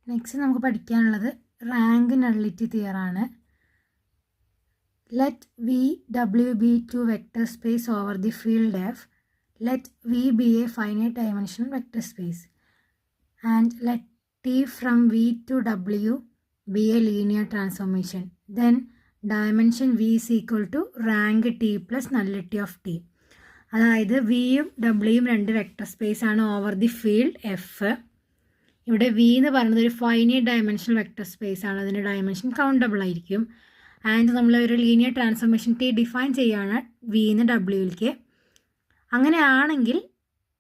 Next നമുക്ക് പഠിക്കാനുള്ളത് rank nullity തിയറാണ്. Let V W be two vector space over the field F. Let V be a finite dimensional vector space and let T from V to W be a linear transformation. Then dimension V is equal to rank T plus nullity of T. അതായത് വിയും ഡബ്ല്യുയും രണ്ട് vector space ആണ് over the field F. ഇവിടെ V എന്ന് പറയുന്നത് ഒരു finite dimensional vector space ആണ്. അതിൻ്റെ ഡയമെൻഷൻ കൗണ്ടബിൾ ആയിരിക്കും. ആൻഡ് നമ്മൾ ഒരു ലീനിയർ ട്രാൻസ്ഫോർമേഷൻ ടി ഡിഫൈൻ ചെയ്യുകയാണ് വി എന്ന് ഡബ്ല്യുവിലേക്ക്. അങ്ങനെയാണെങ്കിൽ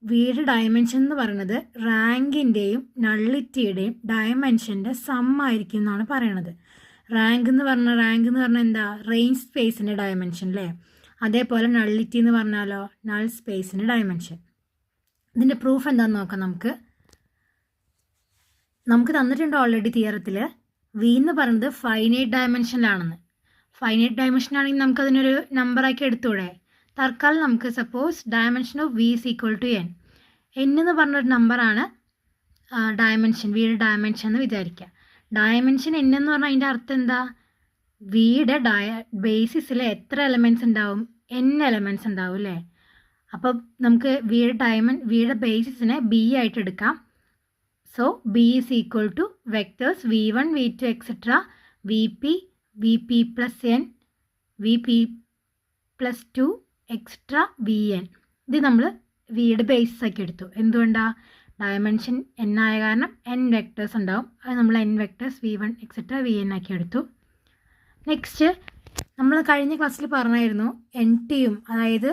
വിയുടെ ഡയമെൻഷൻ എന്ന് പറയുന്നത് റാങ്കിൻ്റെയും നള്ളിറ്റിയുടെയും ഡയമെൻഷൻ്റെ സം ആയിരിക്കും എന്നാണ് പറയണത്. റാങ്ക് എന്ന് പറഞ്ഞാൽ എന്താ, റേഞ്ച് സ്പേസിൻ്റെ ഡയമെൻഷൻ അല്ലേ. അതേപോലെ നള്ളിറ്റി എന്ന് പറഞ്ഞാലോ നൾ സ്പേസിൻ്റെ ഡയമെൻഷൻ. ഇതിൻ്റെ പ്രൂഫ് എന്താണെന്ന് നോക്കാം. നമുക്ക് തന്നിട്ടുണ്ട് ഓൾറെഡി തിയറത്തിൽ വി എന്ന് പറയുന്നത് ഫൈനൈറ്റ് ഡയമെൻഷനിലാണെന്ന്. ഫൈനൈറ്റ് ഡയമെൻഷൻ ആണെങ്കിൽ നമുക്കതിനൊരു നമ്പറാക്കി എടുത്തൂടെ. തൽക്കാലം നമുക്ക് suppose dimension of V is equal to N. എന്ന് പറഞ്ഞൊരു നമ്പറാണ് ഡയമെൻഷൻ, വിയുടെ ഡയമെൻഷൻ എന്ന് വിചാരിക്കുക. ഡയമെൻഷൻ എൻ എന്ന് പറഞ്ഞാൽ അതിൻ്റെ അർത്ഥം എന്താ, വിയുടെ ബേസിസിൽ എത്ര എലമെൻറ്റ്സ് ഉണ്ടാവും, എൻ എലമെൻറ്റ്സ് ഉണ്ടാവും അല്ലേ. അപ്പം നമുക്ക് വിയുടെ ബേസിസിനെ ബി ആയിട്ട് എടുക്കാം. So B is equal to vectors v1 v2 etcetera vp plus N vp plus 2 etcetera vn. ഇത് നമ്മൾ വിയുടെ ബേസിസ് ആക്കി എടുത്തു. എന്തുകൊണ്ടാണ്, ഡയമെൻഷൻ എൻ ആയ കാരണം എൻ വെക്ടേഴ്സ് ഉണ്ടാവും. അത് നമ്മൾ N vectors v1 etcetera vn ആക്കി എടുത്തു. നെക്സ്റ്റ് നമ്മൾ കഴിഞ്ഞ ക്ലാസ്സിൽ പറഞ്ഞായിരുന്നു എൻ ടിയും, അതായത്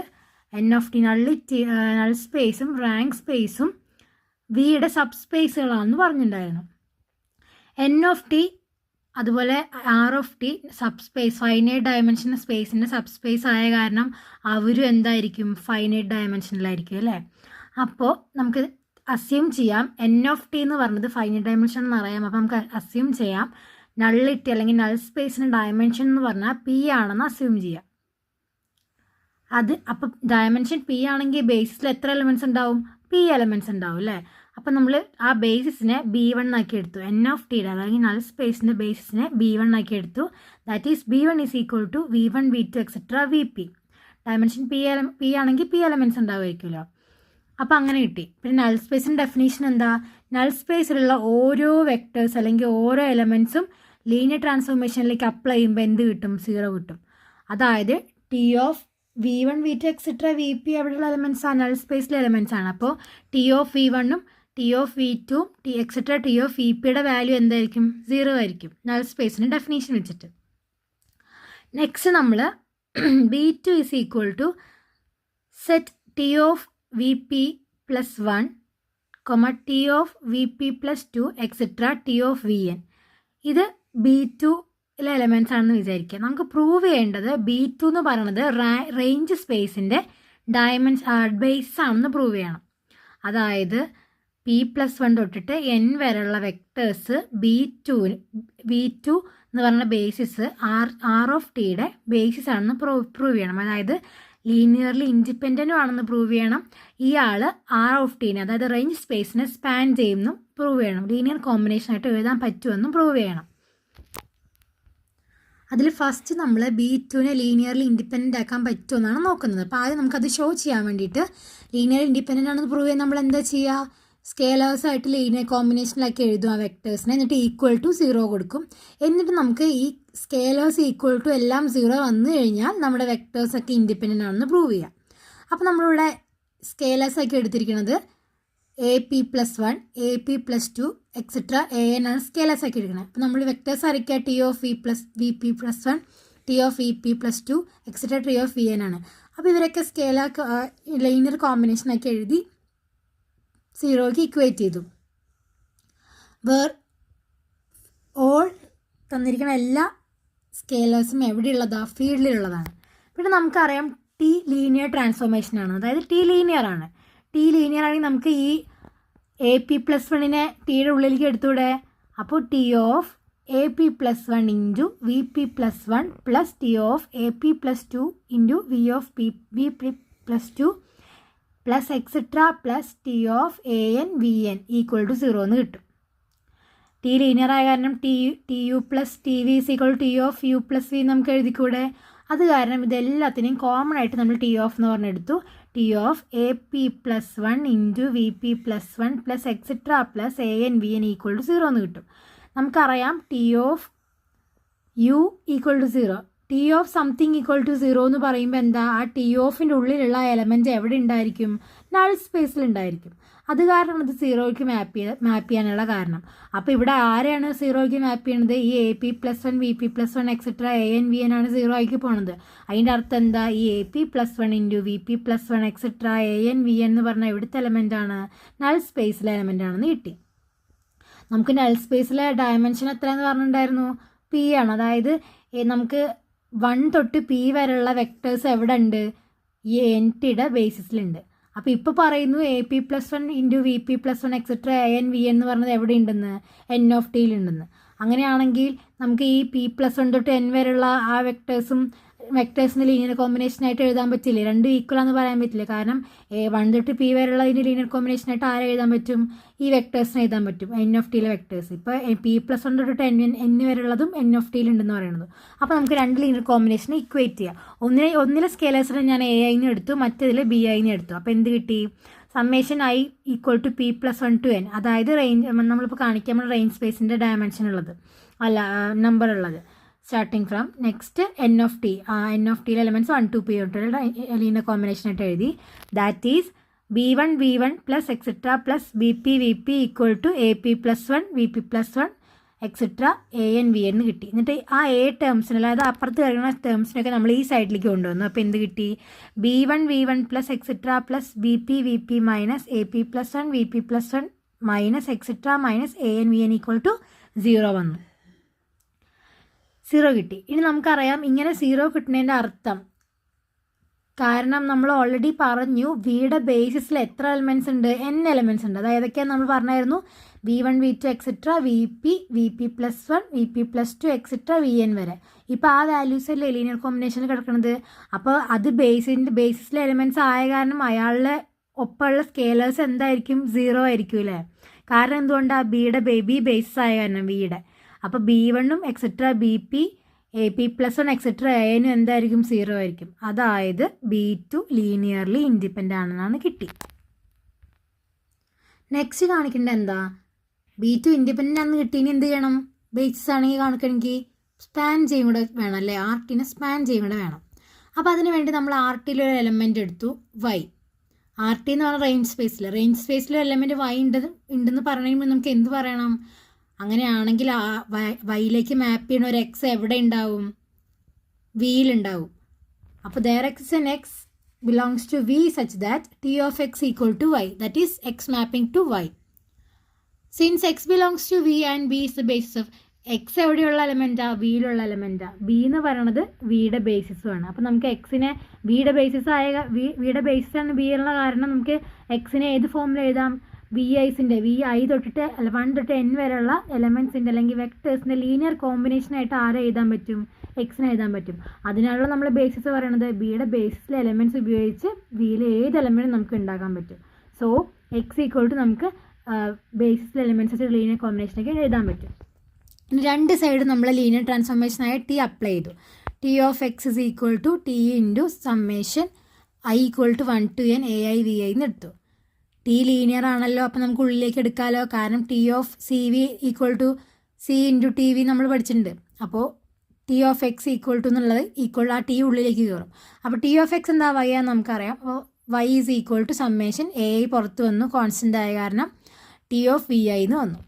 എൻ ഓഫ് ടി നൾ സ്പേസും റാങ്ക് സ്പേസും വിയുടെ സബ് സ്പേസുകളാണെന്ന് പറഞ്ഞിട്ടുണ്ടായിരുന്നു. എൻ ഓഫ് ടി അതുപോലെ R of T sub space finite dimension സ്പേസിൻ്റെ സബ് സ്പേസ് ആയ കാരണം അവരും എന്തായിരിക്കും, ഫൈനൈറ്റ് ഡയമെൻഷനിലായിരിക്കും അല്ലേ. അപ്പോൾ നമുക്ക് അസ്യൂം ചെയ്യാം എൻ ഓഫ് ടി എന്ന് പറഞ്ഞത് ഫൈനൈറ്റ് ഡയമെൻഷൻ എന്ന് അറിയാം. അപ്പോൾ നമുക്ക് അസ്യൂം ചെയ്യാം നള്ളിറ്റി അല്ലെങ്കിൽ നൾ സ്പേസിൻ്റെ ഡയമെൻഷൻ എന്ന് പറഞ്ഞാൽ പി ആണെന്ന് അസ്യൂം ചെയ്യാം. അപ്പം ഡയമെൻഷൻ പി ആണെങ്കിൽ ബേസിസിൽ എത്ര എലമെൻറ്റ്സ് ഉണ്ടാവും, പി എലമെൻറ്റ്സ് ഉണ്ടാവും അല്ലേ. അപ്പം നമ്മൾ ആ ബേസിസിനെ b1 ആക്കി എടുത്തു. എൻ ഓഫ് ടിയുടെ അല്ലെങ്കിൽ നൾ സ്പേസിൻ്റെ ബേസിസിനെ b1 ആക്കി എടുത്തു. That is b1 is equal to v1 v2 etcetera vp. Dimension P ആണെങ്കിൽ പി എലമെൻറ്റ്സ് ഉണ്ടാവുമായിരിക്കുമല്ലോ. അപ്പം അങ്ങനെ കിട്ടി. പിന്നെ നൾ സ്പേസിൻ്റെ ഡെഫിനേഷൻ എന്താ, നൾ സ്പേസിലുള്ള ഓരോ വെക്ടേഴ്സ് അല്ലെങ്കിൽ ഓരോ എലമെൻറ്റ്സും ലീനിയർ ട്രാൻസ്ഫോർമേഷനിലേക്ക് അപ്ലൈ ചെയ്യുമ്പോൾ എന്ത് കിട്ടും, 0 കിട്ടും. അതായത് T of v1 v2 etcetera vp എവിടെയുള്ള എലമെൻറ്റ്സ് ആണ്, നൾ സ്പേസിലെ എലമെൻറ്റ്സ് ആണ്. അപ്പോൾ ടി ഓഫ് v1ഉം T of v2 T etcetera T of vpയുടെ വാല്യൂ എന്തായിരിക്കും, 0 ആയിരിക്കും നൾ സ്പേസിന് ഡെഫിനേഷൻ വെച്ചിട്ട്. നെക്സ്റ്റ് നമ്മൾ b2 is equal to set T of vp plus 1 T of vp plus 2 etcetera T of vn. ഇത് b2 എലമെൻറ്റ്സ് ആണെന്ന് വിചാരിക്കുക. നമുക്ക് പ്രൂവ് ചെയ്യേണ്ടത് b2 എന്ന് പറയുന്നത് റേഞ്ച് സ്പേസിൻ്റെ ബേസ് ആണെന്ന് പ്രൂവ് ചെയ്യണം. അതായത് p+1 തൊട്ടിട്ട് n വരെയുള്ള വെക്ടേഴ്സ് v2 എന്ന് പറയുന്ന ബേസിസ് ആർ ഓഫ് ടിയുടെ ബേസിസ് ആണെന്ന് പ്രൂവ് ചെയ്യണം. അതായത് ലീനിയർലി ഇൻഡിപെൻഡൻറ്റും ആണെന്ന് പ്രൂവ് ചെയ്യണം. ഇയാൾ ആർ ഓഫ് ടീനെ അതായത് റേഞ്ച് സ്പേസിനെ സ്പാൻ ചെയ്യുമെന്നും പ്രൂവ് ചെയ്യണം. ലീനിയർ കോമ്പിനേഷനായിട്ട് എഴുതാൻ പറ്റുമെന്നും പ്രൂവ് ചെയ്യണം. അതിൽ ഫസ്റ്റ് നമ്മൾ b2നെ ലീനിയർലി ഇൻഡിപെൻഡൻ്റ് ആക്കാൻ പറ്റുമെന്നാണ് നോക്കുന്നത്. അപ്പോൾ ആദ്യം നമുക്കത് ഷോ ചെയ്യാൻ വേണ്ടിയിട്ട് ലീനിയർ ഇൻഡിപെൻഡൻ്റ് ആണെന്ന് പ്രൂവ് ചെയ്യാൻ നമ്മൾ എന്താ ചെയ്യുക, സ്കേലേഴ്സായിട്ട് ലീനിയർ കോമ്പിനേഷനിലാക്കി എഴുതും ആ വെക്ടേഴ്സിനെ. എന്നിട്ട് ഈക്വൽ ടു 0 കൊടുക്കും. എന്നിട്ട് നമുക്ക് ഈ സ്കേലേഴ്സ് ഈക്വൽ ടു എല്ലാം 0 വന്നു കഴിഞ്ഞാൽ നമ്മുടെ വെക്ടേഴ്സൊക്കെ ഇൻഡിപെൻഡൻ്റ് ആണെന്ന് പ്രൂവ് ചെയ്യാം. അപ്പോൾ നമ്മളിവിടെ സ്കേലേഴ്സാക്കി എടുത്തിരിക്കുന്നത് AP+1 AP+2 എക്സെട്ര AN ആണ് സ്കേലേഴ്സ് ആക്കി എടുക്കുന്നത്. അപ്പോൾ നമ്മൾ വെക്ടേഴ്സ് ആയിരിക്കുക T of VP+1 T of VP+2 etcetera T of VN ആണ്. അപ്പോൾ ഇവരൊക്കെ ലീനിയർ കോമ്പിനേഷൻ ആക്കി എഴുതി 0ക്ക് ഇക്വേറ്റ് ചെയ്തു. ഓൾ തന്നിരിക്കുന്ന എല്ലാ സ്കേലേഴ്സും എവിടെയുള്ളതാണ്, ഫീൽഡിലുള്ളതാണ്. പിന്നെ നമുക്കറിയാം ടി ലീനിയർ ട്രാൻസ്ഫോർമേഷനാണ്, അതായത് ടി ലീനിയർ ആണ്. ടി ലീനിയർ ആണെങ്കിൽ നമുക്ക് ഈ AP+1നെ ടിയുടെ ഉള്ളിലേക്ക് എടുത്തൂടെ. അപ്പോൾ T of AP+1 into VP+1 plus T of AP+2 into VP+2 plus etcetera plus T of AN VN equal to 0 എന്ന് കിട്ടും. ടി ലീനിയർ ആയ കാരണം T U plus T V is equal T of U plus V നമുക്ക് എഴുതിക്കൂടെ. അത് കാരണം ഇതെല്ലാത്തിനെയും common ആയിട്ട് നമ്മൾ ടി ഓഫ് എന്ന് പറഞ്ഞെടുത്തു. T of A P plus 1 into V P plus 1 plus etcetera plus A N V N equal to 0 എന്ന് കിട്ടും. നമുക്കറിയാം T of U equal to 0, T of something equal to 0 എന്ന് പറയുമ്പോൾ എന്താ, ആ ടി ഓഫിൻ്റെ ഉള്ളിലുള്ള എലമെൻറ്റ് എവിടെ ഉണ്ടായിരിക്കും, നൾ സ്പേസിൽ ഉണ്ടായിരിക്കും. അത് കാരണം ഇത് 0ക്ക് മാപ്പ് ചെയ്യാനുള്ള കാരണം. അപ്പോൾ ഇവിടെ ആരെയാണ് 0ക്ക് മാപ്പ് ചെയ്യണത്, ഈ A P plus 1 V P plus 1 etcetera A N V N ആണ് 0 ആയിക്ക് പോണത്. അതിൻ്റെ അർത്ഥം എന്താ, ഈ A P plus 1 into V P plus 1 etcetera A N V N എന്ന് പറഞ്ഞാൽ എവിടുത്തെ എലമെൻ്റാണ്, നൾ സ്പേസിലെ എലമെൻ്റ് ആണെന്ന് കിട്ടി. നമുക്ക് നൾ സ്പേസിലെ ഡയമെൻഷൻ എത്രയെന്ന് പറഞ്ഞിട്ടുണ്ടായിരുന്നു, പി ആണ്. അതായത് നമുക്ക് 1 തൊട്ട് പി വരെയുള്ള വെക്ടേഴ്സ് എവിടെ ഉണ്ട്, ഈ എൻ ടിയുടെ ബേസിസിലുണ്ട്. അപ്പോൾ ഇപ്പോൾ പറയുന്നു A P plus 1 into V P plus 1 etcetera A N V N എന്ന് പറഞ്ഞത് എവിടെ ഉണ്ടെന്ന്, എൻ ഓഫ് ടിയിലുണ്ടെന്ന്. അങ്ങനെയാണെങ്കിൽ നമുക്ക് ഈ പി പ്ലസ് 1 തൊട്ട് എൻ വരെയുള്ള ആ വെക്ടേഴ്സിന് ലീനിയർ കോമ്പിനേഷനായിട്ട് എഴുതാൻ പറ്റില്ലേ, രണ്ടും ഈക്വൽ ആണെന്ന് പറയാൻ പറ്റില്ല. കാരണം 1 തൊട്ട് പി വരെയുള്ള ഇതിന് ലീനിയർ കോമ്പിനേഷനായിട്ട് ആരെ എഴുതാൻ പറ്റും, ഈ വെക്ടേഴ്സിന് എഴുതാൻ പറ്റും, എൻ ഓഫ് ടിയിലെ വെക്ടേഴ്സ്. ഇപ്പോൾ പി പ്ലസ് 1 തൊട്ട് എൻ വരെയുള്ളതും എൻ ഓഫ് ടിയിലുണ്ടെന്ന് പറയുന്നത്. അപ്പോൾ നമുക്ക് രണ്ട് ലീനിയർ കോമ്പിനേഷനെ ഇക്വേറ്റ് ചെയ്യാം. ഒന്നിലെ സ്കേലേഴ്സിനെ ഞാൻ എ ഐന്ന് എടുത്തു, മറ്റേതിൽ ബി ഐന്ന് എടുത്തു. അപ്പോൾ എന്ത് കിട്ടി, summation I equal to P plus 1 to N, അതായത് നമ്മളിപ്പോൾ കാണിക്കാൻ നമ്മൾ റേഞ്ച് സ്പേസിൻ്റെ ഡയമെൻഷൻ ഉള്ളത് നമ്പർ ഉള്ളത് starting from next N of T, N of ടിയിലെ എലമെൻറ്റ്സ് 1 to p തൊട്ടുള്ള ലീനിയർ കോമ്പിനേഷനായിട്ട് എഴുതി. That is v1 plus etcetera plus B P equal to A P plus 1 V P plus 1 etcetera A N V എന്ന് കിട്ടി. എന്നിട്ട് ആ A ടേംസിന്, അതായത് അപ്പുറത്ത് കിടക്കുന്ന ടേംസിനൊക്കെ നമ്മൾ ഈ സൈഡിലേക്ക് കൊണ്ടുവന്നു. അപ്പോൾ എന്ത് കിട്ടി, v1 plus etcetera plus B P minus A P plus 1 V P plus 1 minus etcetera minus A N V N equal to 0 വന്നു. 0 കിട്ടി. ഇനി നമുക്കറിയാം ഇങ്ങനെ 0 കിട്ടുന്നതിൻ്റെ അർത്ഥം, കാരണം നമ്മൾ ഓൾറെഡി പറഞ്ഞു വിയുടെ ബേസിസിൽ എത്ര എലമെൻറ്റ്സ് ഉണ്ട്, n എലമെൻറ്റ്സ് ഉണ്ട്. അത് ഏതൊക്കെയാണ് നമ്മൾ പറഞ്ഞായിരുന്നു, v1 v2 etcetera V P plus 1 V P plus 2 etcetera V N വരെ. ഇപ്പോൾ ആ വാല്യൂസ് അല്ലേ ലീനിയർ കോമ്പിനേഷനിൽ കിടക്കുന്നത്. അപ്പോൾ അത് ബേസിസിലെ എലമെൻറ്റ്സ് ആയ കാരണം അയാളുടെ ഒപ്പമുള്ള സ്കേലേഴ്സ് എന്തായിരിക്കും, 0 ആയിരിക്കും അല്ലേ. കാരണം എന്തുകൊണ്ടാണ്, ബി ബേസിസ് ആയ കാരണം വിയുടെ. അപ്പോൾ b1 etcetera B P A P plus 1 etcetera എനും എന്തായിരിക്കും, 0 ആയിരിക്കും. അതായത് b2 ലീനിയർലി ഇൻഡിപെൻഡൻ്റ് ആണെന്നാണ് കിട്ടി. നെക്സ്റ്റ് കാണിക്കേണ്ടത് എന്താ, b2 ഇൻഡിപെൻഡൻ്റ് ആണെന്ന് കിട്ടി. ഇനി എന്ത് ചെയ്യണം, ബേസിസ് ആണെങ്കിൽ കാണിക്കണമെങ്കിൽ സ്പാൻ ചെയ്യും കൂടെ വേണം അല്ലേ, ആർട്ടിനെ സ്പാൻ ചെയ്യും കൂടെ വേണം. അപ്പോൾ അതിന് വേണ്ടി നമ്മൾ ആർട്ടിലൊരു എലമെൻ്റ് എടുത്തു, y. ആർ ടി എന്ന് പറഞ്ഞാൽ റേഞ്ച് സ്പേസിലൊരു എലമെൻറ്റ് y ഉണ്ടെന്ന് പറയണമെങ്കിൽ നമുക്ക് എന്ത് പറയണം, അങ്ങനെയാണെങ്കിൽ ആ വൈയിലേക്ക് മാപ്പ് ചെയ്യുന്ന ഒരു എക്സ് എവിടെ ഉണ്ടാവും, വിയിലുണ്ടാവും. അപ്പോൾ there X and X belongs to V such that T of X equal to Y, that is X mapping to Y. Since X belongs to V and B is the basis of X. എവിടെയുള്ള എലമെൻറ്റാണ്, വിയിലുള്ള എലമെൻറ്റാണ്. B എന്ന് പറയുന്നത് വിയുടെ ബേസിസുമാണ്. അപ്പോൾ നമുക്ക് എക്സിനെ വിയുടെ വിയുടെ ബേസിസാണ് ബി ഉള്ള കാരണം നമുക്ക് എക്സിനെ ഏത് ഫോമിൽ എഴുതാം, വി ഐ തൊട്ടിട്ട് 1 തൊട്ട് n വരെയുള്ള എലമെൻറ്റ്സിൻ്റെ അല്ലെങ്കിൽ വെക്ടേഴ്സിൻ്റെ ലീനിയർ കോമ്പിനേഷനായിട്ട് ആരെ എഴുതാൻ പറ്റും, എക്സിനെ എഴുതാൻ പറ്റും. അതിനാലുള്ള നമ്മൾ ബേസിസ് പറയണത് ബിയുടെ ബേസിസിലെ എലമെൻറ്റ്സ് ഉപയോഗിച്ച് വിയിലെ ഏത് എലമെൻറ്റും നമുക്ക് ഉണ്ടാക്കാൻ പറ്റും. സോ എക്സ് ഈക്വൽ ടു നമുക്ക് ബേസിസിലെ എലമെൻറ്റ്സ് ലീനിയർ കോമ്പിനേഷനൊക്കെ എഴുതാൻ പറ്റും. ഇനി രണ്ട് സൈഡ് നമ്മൾ ലീനിയർ ട്രാൻസ്ഫോർമേഷനായ ടി അപ്ലൈ ചെയ്തു. T of X is equal to T into summation I equal to 1 to n A I V I എന്ന് എടുത്തു. ടി ലീനിയർ ആണല്ലോ, അപ്പോൾ നമുക്ക് ഉള്ളിലേക്ക് എടുക്കാമല്ലോ. കാരണം T of C V equal to C into T V നമ്മൾ പഠിച്ചിട്ടുണ്ട്. അപ്പോൾ T of X equal to എന്നുള്ളത് ആ ടി ഉള്ളിലേക്ക് കയറും. അപ്പോൾ ടി ഓഫ് എക്സ് എന്താ വൈ ആണെന്ന് നമുക്കറിയാം. അപ്പോൾ Y is equal to summation A I പുറത്ത് വന്നു, കോൺസ്റ്റൻ്റ് ആയ കാരണം ടി ഓഫ് വി ഐ എന്ന് വന്നു.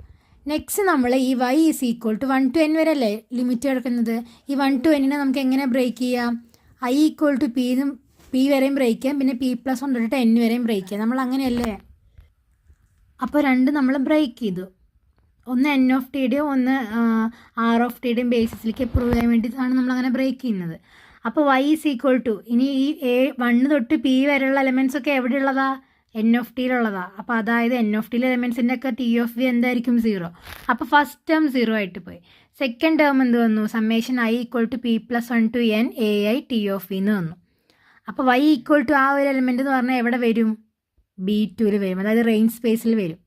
നെക്സ്റ്റ് നമ്മൾ ഈ y is equal to 1 to n വരെ അല്ലേ ലിമിറ്റ് കിടക്കുന്നത്. ഈ 1 to n നമുക്ക് എങ്ങനെ ബ്രേക്ക് ചെയ്യാം, ഐ ഈക്വൽ ടു പി വരെയും ബ്രേക്ക് ചെയ്യാം, പിന്നെ p പ്ലസ് 1 തൊട്ട് n വരെയും ബ്രേക്ക് ചെയ്യാം. നമ്മൾ അങ്ങനെയല്ലേ. അപ്പോൾ രണ്ട് നമ്മൾ ബ്രേക്ക് ചെയ്തു. ഒന്ന് എൻ ഓഫ് ടിയുടെയും ഒന്ന് ആർ ഓഫ് ടിയുടെയും ബേസിസിലേക്ക് പ്രൂവ് ചെയ്യാൻ വേണ്ടിയിട്ടാണ് നമ്മളങ്ങനെ ബ്രേക്ക് ചെയ്യുന്നത്. അപ്പോൾ y ഈസ് ഈക്വൽ ടു ഇനി ഈ 1 തൊട്ട് p വരെയുള്ള എലമെൻറ്റ്സ് ഒക്കെ എവിടെയുള്ളതാ, എൻ ഓഫ് ടിയിലുള്ളതാണ്. അപ്പോൾ അതായത് എൻ ഓഫ് ടിയിലെ എലമെൻറ്റ്സിൻ്റെ ഒക്കെ ടി ഓഫ് വി എന്തായിരിക്കും, 0. അപ്പോൾ ഫസ്റ്റ് ടേം 0 ആയിട്ട് പോയി. സെക്കൻഡ് ടേം എന്ത് വന്നു, summation I equal to p plus 1 to n A I T of V എന്ന് വന്നു. അപ്പോൾ y ഈക്വൽ ടു ആ ഒരു എലമെൻറ്റ് എന്ന് പറഞ്ഞാൽ എവിടെ വരും, B2 വരും, അതായത് റേഞ്ച് സ്പേസിൽ വരും.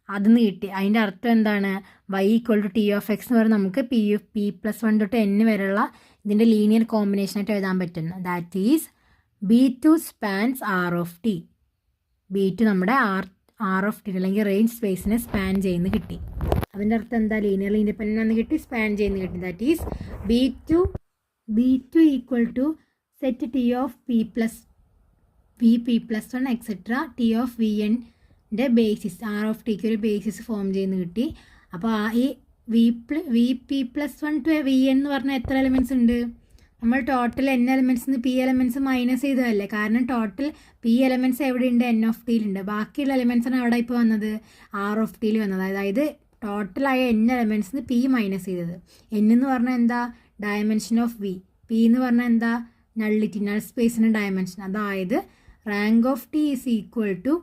അതിന്ന് കിട്ടി. അതിൻ്റെ അർത്ഥം എന്താണ്? y equal to T of X എന്ന് പറയുന്നത് നമുക്ക് p+1 തൊട്ട് n വരെയുള്ള ഇതിൻ്റെ ലീനിയർ കോമ്പിനേഷനായിട്ട് എഴുതാൻ പറ്റുന്നു. That is B2 spans R of T. B2 നമ്മുടെ R ഓഫ് ടി അല്ലെങ്കിൽ റേഞ്ച് സ്പേസിനെ സ്പാൻ ചെയ്യുന്ന കിട്ടി. അതിൻ്റെ അർത്ഥം എന്താ? ലീനിയർലി ഇൻഡിപെൻഡൻ്റ് ആണെന്ന് കിട്ടി, സ്പാൻ ചെയ്യുന്ന കിട്ടി. That is B2 equal to set T of p+1 etcetera T of vnൻ്റെ ബേസിസ് R ഓഫ് ടിക്ക് ഒരു ബേസിസ് ഫോം ചെയ്യുന്ന കിട്ടി. അപ്പോൾ ഈ p+1 ടു vn എന്ന് പറഞ്ഞാൽ എത്ര എലിമെൻറ്റ്സ് ഉണ്ട്? നമ്മൾ total n elements p elements minus ചെയ്തതല്ലേ, കാരണം ടോട്ടൽ p എലിമെൻറ്റ്സ് എവിടെയുണ്ട്? n ഓഫ് ടിയിലുണ്ട്. ബാക്കിയുള്ള എലിമെൻറ്റ്സാണ് അവിടെ ഇപ്പോൾ വന്നത്, R ഓഫ് ടിയിൽ വന്നത്. അതായത് ടോട്ടലായ n എലിമെൻറ്റ്സിന് p മൈനസ് ചെയ്തത്. n എന്ന് പറഞ്ഞാൽ എന്താ? Dimension of v. p എന്ന് പറഞ്ഞാൽ എന്താ? നള്ളിറ്റി, നൾ സ്പേസിൻ്റെ ഡയമെൻഷൻ. അതായത് rank of T is equal to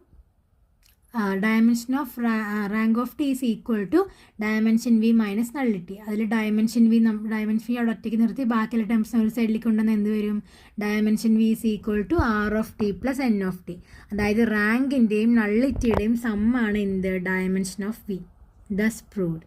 rank of T is equal to dimension V minus nullity. അതിൽ ഡയമെൻഷൻ വി അവിടെ ഒറ്റയ്ക്ക് നിർത്തി ബാക്കിയുള്ള ടേംസിന് ഒരു സൈഡിലേക്ക് കൊണ്ടുവന്ന് എന്ത് വരും? Dimension V is equal to R of T plus n of T. അതായത് റാങ്കിൻ്റെയും നള്ളിറ്റിയുടെയും സമ്മാണ് എന്ത്? Dimension of V. Thus proved.